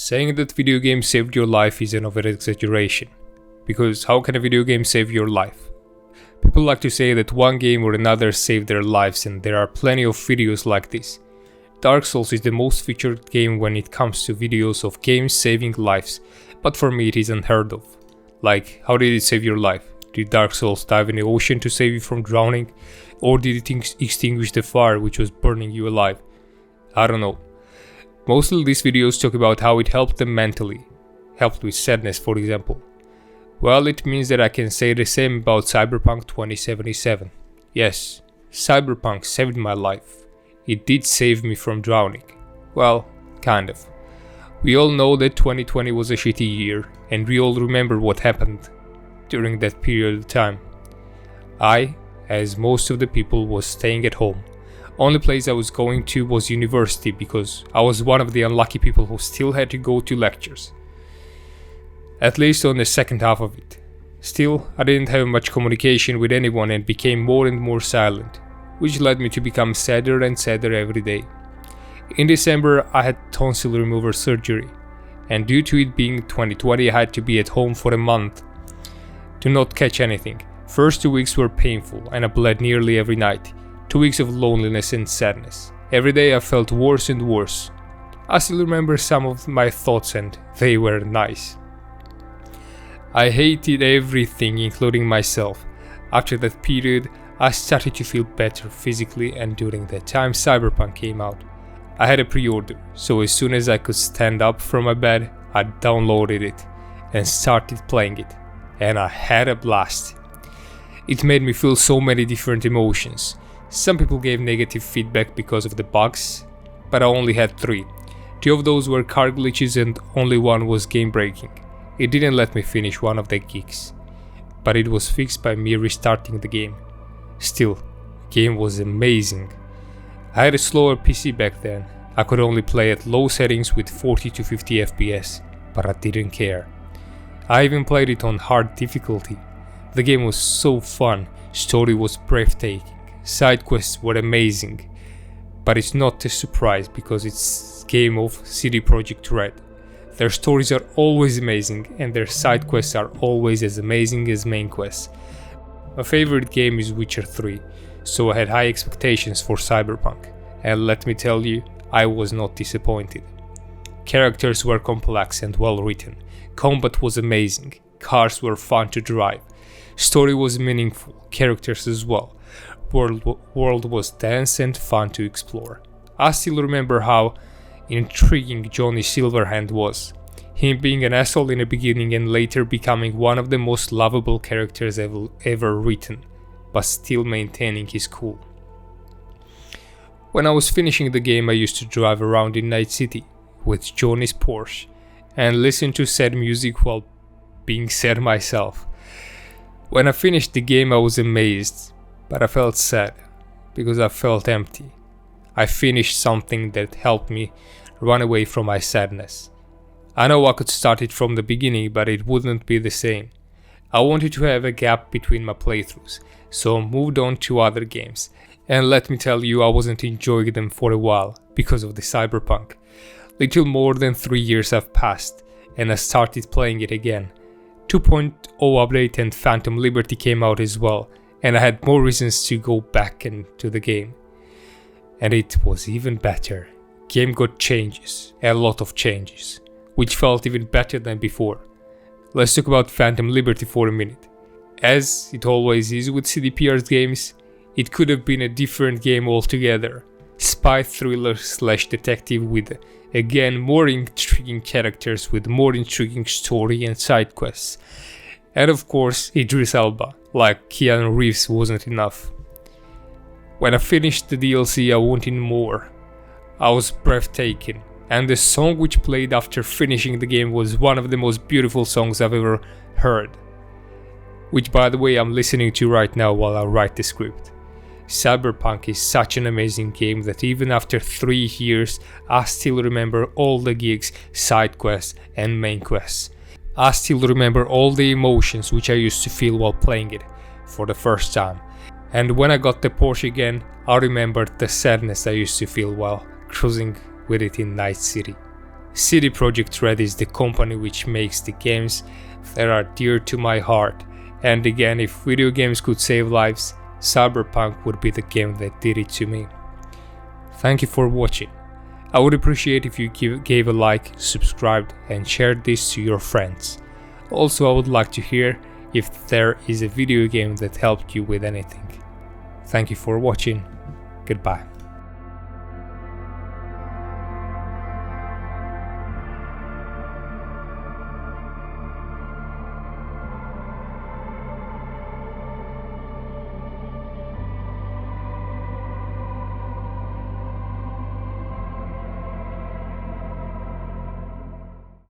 Saying that video games saved your life is an over-exaggeration, because how can a video game save your life? People like to say that one game or another saved their lives, and there are plenty of videos like this. Dark Souls is the most featured game when it comes to videos of games saving lives, but for me it is unheard of. Like, how did it save your life? Did Dark Souls dive in the ocean to save you from drowning? Or did it extinguish the fire which was burning you alive? I don't know. Mostly these videos talk about how it helped them mentally. Helped with sadness, for example. Well, it means that I can say the same about Cyberpunk 2077. Yes, Cyberpunk saved my life. It did save me from drowning. Well, kind of. We all know that 2020 was a shitty year, and we all remember what happened during that period of time. I, as most of the people, was staying at home. Only place I was going to was university because I was one of the unlucky people who still had to go to lectures. At least on the second half of it. Still, I didn't have much communication with anyone and became more and more silent, which led me to become sadder and sadder every day. In December, I had tonsil removal surgery, and due to it being 2020, I had to be at home for a month to not catch anything. First 2 weeks were painful, and I bled nearly every night. 2 weeks of loneliness and sadness. Every day I felt worse and worse. I still remember some of my thoughts, and they were nice. I hated everything, including myself. After that period, I started to feel better physically, and during that time Cyberpunk came out. I had a pre-order, so as soon as I could stand up from my bed, I downloaded it and started playing it. And I had a blast. It made me feel so many different emotions. Some people gave negative feedback because of the bugs, but I only had 3. 2 of those were car glitches and only one was game breaking. It didn't let me finish one of the gigs, but it was fixed by me restarting the game. Still, the game was amazing. I had a slower PC back then. I could only play at low settings with 40 to 50 FPS, but I didn't care. I even played it on hard difficulty. The game was so fun, story was breathtaking. Side quests were amazing, but it's not a surprise because it's a game of CD Projekt Red. Their stories are always amazing and their side quests are always as amazing as main quests. My favorite game is Witcher 3, so I had high expectations for Cyberpunk, and let me tell you, I was not disappointed. Characters were complex and well written, combat was amazing, cars were fun to drive, story was meaningful, characters as well. World was dense and fun to explore. I still remember how intriguing Johnny Silverhand was. Him being an asshole in the beginning and later becoming one of the most lovable characters ever written, but still maintaining his cool. When I was finishing the game, I used to drive around in Night City with Johnny's Porsche and listen to sad music while being sad myself. When I finished the game, I was amazed. But I felt sad, because I felt empty. I finished something that helped me run away from my sadness. I know I could start it from the beginning, but it wouldn't be the same. I wanted to have a gap between my playthroughs, so I moved on to other games. And let me tell you, I wasn't enjoying them for a while, because of the Cyberpunk. Little more than 3 years have passed, and I started playing it again. 2.0 update and Phantom Liberty came out as well, and I had more reasons to go back into the game. And it was even better. Game got changes, a lot of changes, which felt even better than before. Let's talk about Phantom Liberty for a minute. As it always is with CD Projekt games, it could have been a different game altogether. Spy thriller / detective with, again, more intriguing characters with more intriguing story and side quests. And of course, Idris Elba. Like Keanu Reeves wasn't enough. When I finished the DLC, I wanted more. I was breathtaking, and the song which played after finishing the game was one of the most beautiful songs I've ever heard. Which, by the way, I'm listening to right now while I write the script. Cyberpunk is such an amazing game that even after 3 years, I still remember all the gigs, side quests, and main quests. I still remember all the emotions which I used to feel while playing it for the first time. And when I got the Porsche again, I remembered the sadness I used to feel while cruising with it in Night City. CD Projekt Red is the company which makes the games that are dear to my heart, and again, if video games could save lives, Cyberpunk would be the game that did it to me. Thank you for watching. I would appreciate if you gave a like, subscribed, and shared this to your friends. Also, I would like to hear if there is a video game that helped you with anything. Thank you for watching. Goodbye.